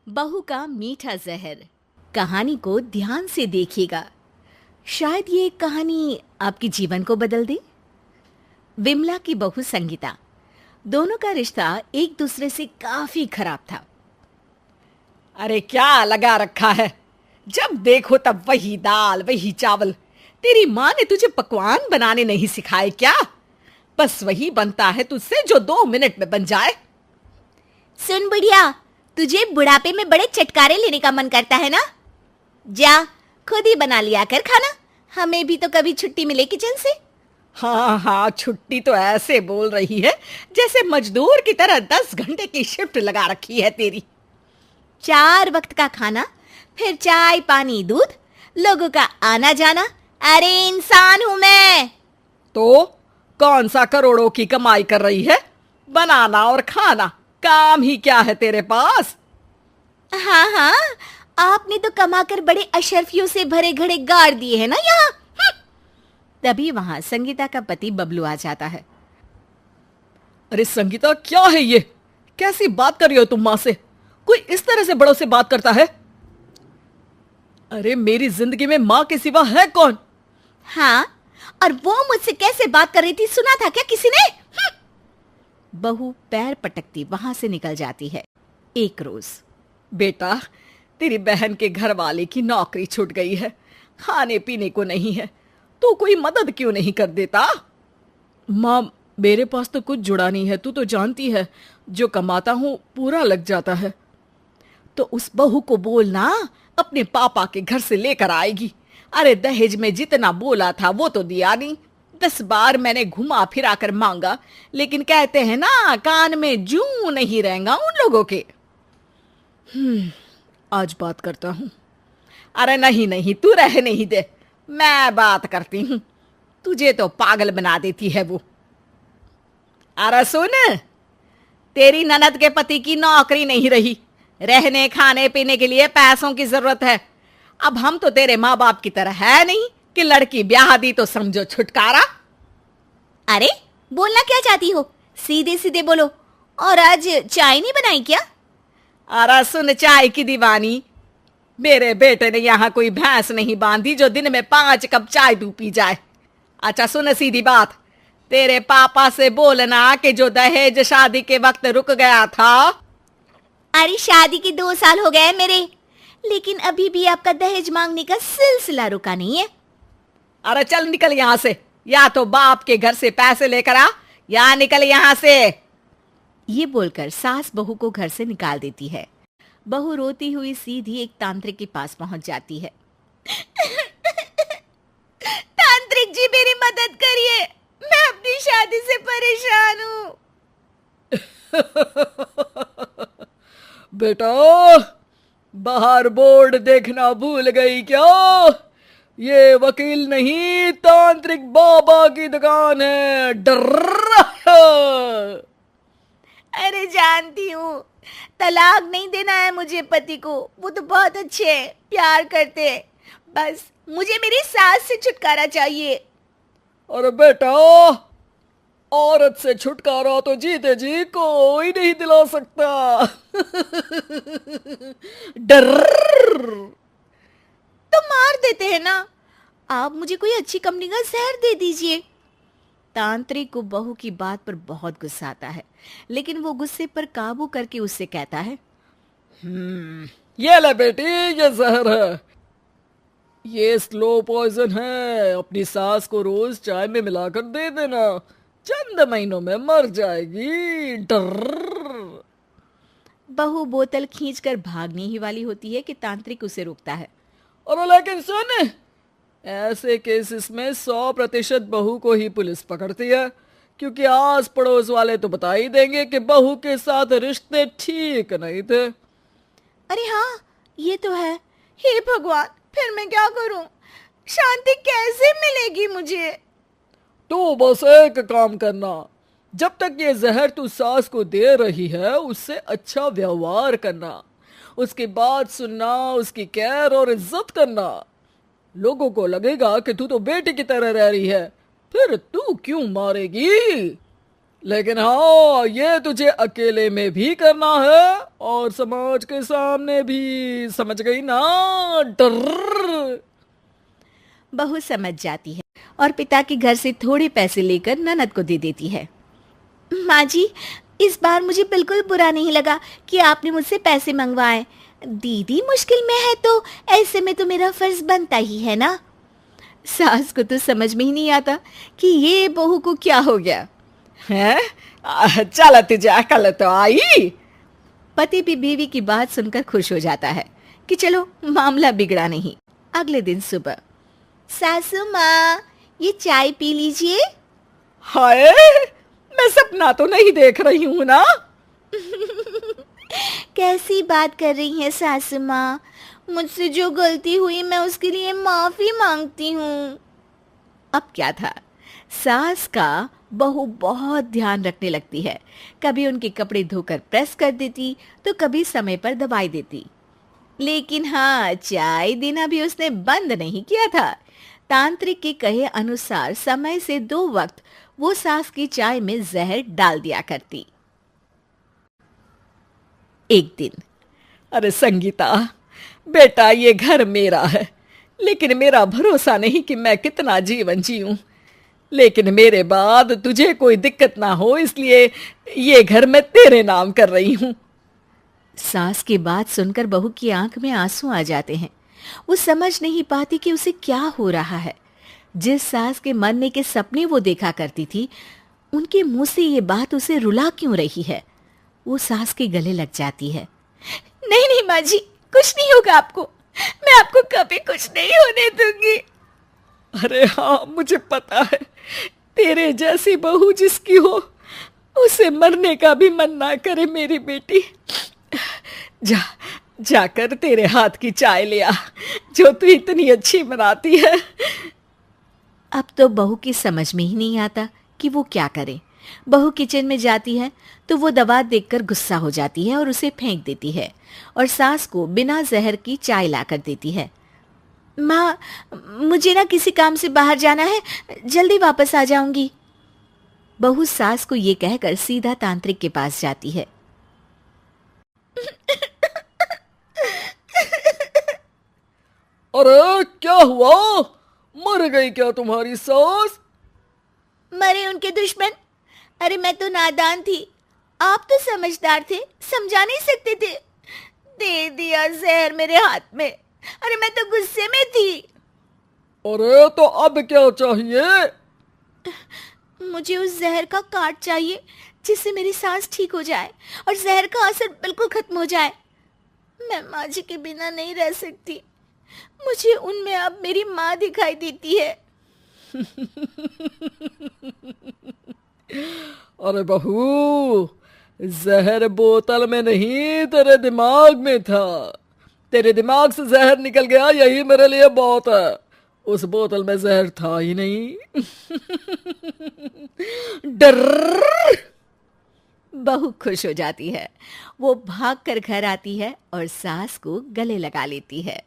बहू का मीठा जहर। कहानी को ध्यान से देखिएगा, शायद ये कहानी आपके जीवन को बदल दे। विमला की बहू संगीता, दोनों का रिश्ता एक दूसरे से काफी खराब था। अरे क्या लगा रखा है, जब देखो तब वही दाल वही चावल। तेरी माँ ने तुझे पकवान बनाने नहीं सिखाए क्या? बस वही बनता है तुझसे जो 2 मिनट में बन जाए। सुन बुढ़िया, तुझे बुढ़ापे में बड़े चटकारे लेने का मन करता है ना? जा खुद ही बना लिया कर खाना, हमें भी तो कभी छुट्टी मिले किचन से। हाँ हाँ, छुट्टी तो ऐसे बोल रही है जैसे मजदूर की तरह 10 घंटे की शिफ्ट लगा रखी है तेरी। 4 वक्त का खाना, फिर चाय पानी दूध, लोगों का आना जाना। अरे इंसान हूं मैं। तो कौन सा करोड़ों की कमाई कर रही है? बनाना और खाना, काम ही क्या है तेरे पास? हाँ हाँ, आपने तो कमाकर बड़े अशर्फियों से भरे घड़े गाड़ दिए हैं ना यहाँ। तभी वहां संगीता का पति बबलू आ जाता है। अरे संगीता, क्या है ये? कैसी बात कर रही हो तुम माँ से? कोई इस तरह से बड़ों से बात करता है? अरे मेरी जिंदगी में माँ के सिवा है कौन? हाँ, और वो मुझसे कैसे बात कर रही थी, सुना था क्या किसी ने? बहू पैर पटकती वहां से निकल जाती है। एक रोज, बेटा, तेरी बहन के घर वाले की नौकरी छूट गई है, खाने पीने को नहीं है, तो कोई मदद क्यों नहीं कर देता? माँ, मेरे पास तो कुछ जुड़ा नहीं है, तू तो जानती है, जो कमाता हूँ पूरा लग जाता है। तो उस बहू को बोलना अपने पापा के घर से लेकर आएगी। अरे दहेज में जितना बोला था वो तो दिया नहीं। 10 बार मैंने घुमा फिरा कर मांगा, लेकिन कहते हैं ना, कान में जूं नहीं रहेगा उन लोगों के। आज बात करता हूँ। अरे नहीं नहीं, तू रहने ही दे, मैं बात करती हूँ। तुझे तो पागल बना देती है वो। अरे सुन, तेरी ननद के पति की नौकरी नहीं रही, रहने खाने पीने के लिए पैसों की जरूरत है। अब हम तो तेरे माँ बाप की तरह है नहीं कि लड़की ब्याह दी तो समझो छुटकारा। अरे बोलना क्या चाहती हो, सीधे सीधे बोलो। और आज चाय नहीं बनाई क्या? अरे सुन चाय की दीवानी, मेरे बेटे ने यहाँ कोई भैंस नहीं बांधी जो दिन में 5 कप चाय दूं पी जाए। अच्छा सुन सीधी बात, तेरे पापा से बोलना कि जो दहेज शादी के वक्त रुक गया था। अरे शादी के 2 साल हो गए मेरे, लेकिन अभी भी आपका दहेज मांगने का सिलसिला रुका नहीं है। अरे चल निकल यहाँ से, या तो बाप के घर से पैसे लेकर आ, या निकल यहाँ से। ये बोलकर सास बहू को घर से निकाल देती है। बहू रोती हुई सीधी एक तांत्रिक के पास पहुंच जाती है। तांत्रिक जी मेरी मदद करिए, मैं अपनी शादी से परेशान हूँ। बेटा, बाहर बोर्ड देखना भूल गई क्या? ये वकील नहीं, तांत्रिक बाबा की दुकान है। डर। अरे जानती हूँ, तलाक नहीं देना है मुझे पति को, वो तो बहुत अच्छे हैं, प्यार करते हैं, बस मुझे मेरी सास से छुटकारा चाहिए। अरे बेटा, औरत से छुटकारा तो जीते जी कोई नहीं दिला सकता। डर। तो मार देते हैं ना, आप मुझे कोई अच्छी कंपनी का जहर दे दीजिए। तांत्रिक को बहू की बात पर बहुत गुस्सा आता है, लेकिन वो गुस्से पर काबू करके उससे कहता है, ये ले बेटी, ये जहर है, ये स्लो पॉइजन है। अपनी सास को रोज चाय में मिलाकर दे देना, चंद महीनों में मर जाएगी। डर। बहू बोतल खींचकर भागने ही वाली होती है कि तांत्रिक उसे रोकता है। और लेकिन सुन, ऐसे केसेस में 100% बहू को ही पुलिस पकड़ती है, क्योंकि आस पड़ोस वाले तो बता ही देंगे कि बहू के साथ रिश्ते ठीक नहीं थे। अरे हाँ, ये तो है। हे भगवान, फिर मैं क्या करूं? शांति कैसे मिलेगी मुझे? तो बस एक काम करना, जब तक ये जहर तू सास को दे रही है उससे अच्छा व्यवहार करना, उसकी बात सुनना, उसकी केयर और इज्जत करना। लोगों को लगेगा कि तू तो बेटी की तरह रह रही है, फिर तू क्यों मारेगी? लेकिन हाँ, ये तुझे अकेले में भी करना है और समाज के सामने भी, समझ गई ना? डर। बहू समझ जाती है और पिता के घर से थोड़े पैसे लेकर ननद को दे देती है। माँ जी, इस बार मुझे बिल्कुल बुरा नहीं लगा कि आपने मुझसे पैसे मंगवाए। दीदी मुश्किल में है तो ऐसे में तो मेरा फर्ज बनता ही है ना। सास को तो समझ में ही नहीं आता कि ये बहू को क्या हो गया है। चल तुझे अकल तो आई। पति भी बीवी की बात सुनकर खुश हो जाता है कि चलो मामला बिगड़ा नहीं। अगले दिन सुबह, सासू माँ ये चाय पी लीजिए। हाय, मैं सपना तो नहीं देख रही हूँ ना? कैसी बात कर रही हैं सासू माँ? मुझसे जो गलती हुई मैं उसके लिए माफी मांगती हूँ। अब क्या था, सास का बहू बहुत ध्यान रखने लगती है। कभी उनके कपड़े धोकर प्रेस कर देती तो कभी समय पर दबाई देती। लेकिन हाँ, चाय देना भी उसने बंद नहीं किया था। तांत्रिक के कहे अनुसार समय से 2 वक्त वो सास की चाय में जहर डाल दिया करती। एक दिन, अरे संगीता बेटा, ये घर मेरा है, लेकिन मेरा भरोसा नहीं कि मैं कितना जीवन जीऊं। लेकिन मेरे बाद तुझे कोई दिक्कत ना हो, इसलिए ये घर मैं तेरे नाम कर रही हूँ। सास की बात सुनकर बहू की आंख में आंसू आ जाते हैं। वो समझ नहीं पाती कि उसे क्या हो रहा है। जिस सास के मरने के सपने वो देखा करती थी, उनके मुंह से ये बात उसे रुला क्यों रही है। वो सास के गले लग जाती है। नहीं नहीं माँ जी, कुछ नहीं होगा आपको। मैं आपको कभी कुछ नहीं होने दूंगी। अरे हाँ, मुझे पता है, तेरे जैसी बहू जिसकी हो उसे मरने का भी मन ना करे मेरी बेटी। जा जाकर तेरे हाथ की चाय ले आ, जो तू इतनी अच्छी बनाती है। अब तो बहू की समझ में ही नहीं आता कि वो क्या करे। बहू किचन में जाती है तो वो दवा देखकर गुस्सा हो जाती है और उसे फेंक देती है और सास को बिना जहर की चाय लाकर देती है। माँ, मुझे ना किसी काम से बाहर जाना है, जल्दी वापस आ जाऊंगी। बहू सास को ये कहकर सीधा तांत्रिक के पास जाती है। अरे क्या हुआ, मर गई क्या तुम्हारी सास? मरे उनके दुश्मन। अरे मैं तो नादान थी, आप तो समझदार थे, समझा नहीं सकते थे। दे दिया जहर मेरे हाथ में। अरे मैं तो गुस्से में थी। अरे तो अब क्या चाहिए? मुझे उस जहर का काट चाहिए जिससे मेरी सांस ठीक हो जाए और जहर का असर बिल्कुल खत्म हो जाए। मैं माँ जी के बिना नहीं रह सकती। मुझे उनमें अब मेरी माँ दिखाई देती है। अरे बहू, जहर बोतल में नहीं, तेरे दिमाग में था। तेरे दिमाग से जहर निकल गया, यही मेरे लिए बहुत है। उस बोतल में जहर था ही नहीं। डर। बहू खुश हो जाती है। वो भागकर घर आती है और सास को गले लगा लेती है।